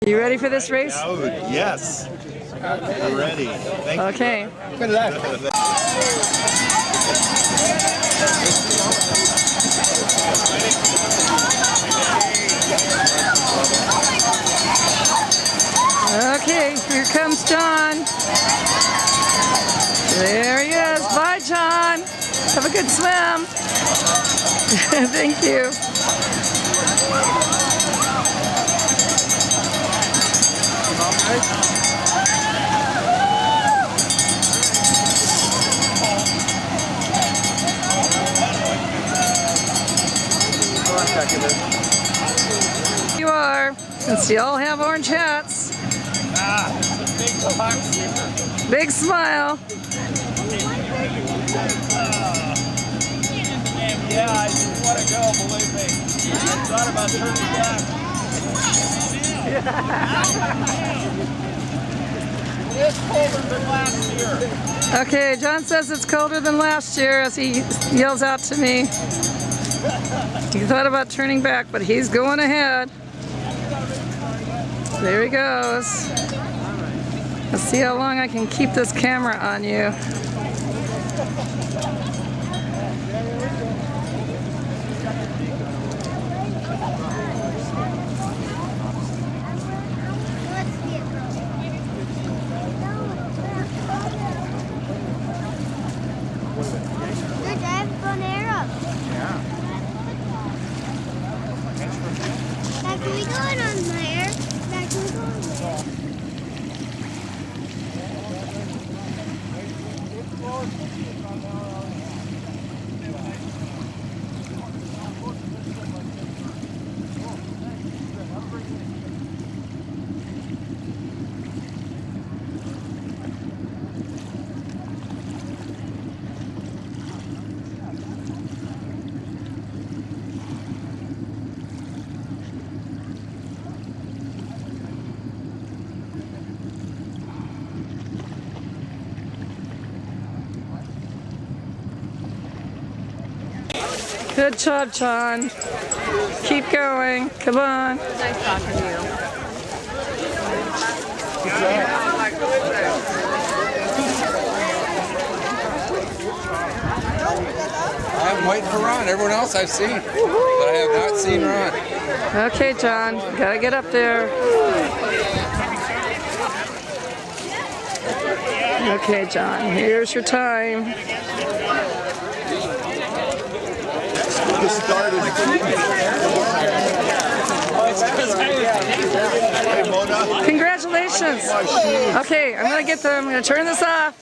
You ready for this race? Oh, yes. We're ready. Thank okay. you. Okay, here comes John. There he is. Bye, John. Have a good swim. Thank you. You are, since you all have orange hats. Big smile. Yeah, I just want to go, believe me. I thought about turning back. It's colder than last year. Okay, John says it's colder than last year as he yells out to me. He thought about turning back, but he's going ahead. There he goes. Let's see how long I can keep this camera on you. Can we go in on there? Can we go on there? Good job, John. Keep going. Come on. Nice talking to you. I'm waiting for Ron. Everyone else I've seen, but I have not seen Ron. Okay, John. Gotta get up there. Okay, John. Here's your time. Congratulations. Okay, I'm gonna turn this off.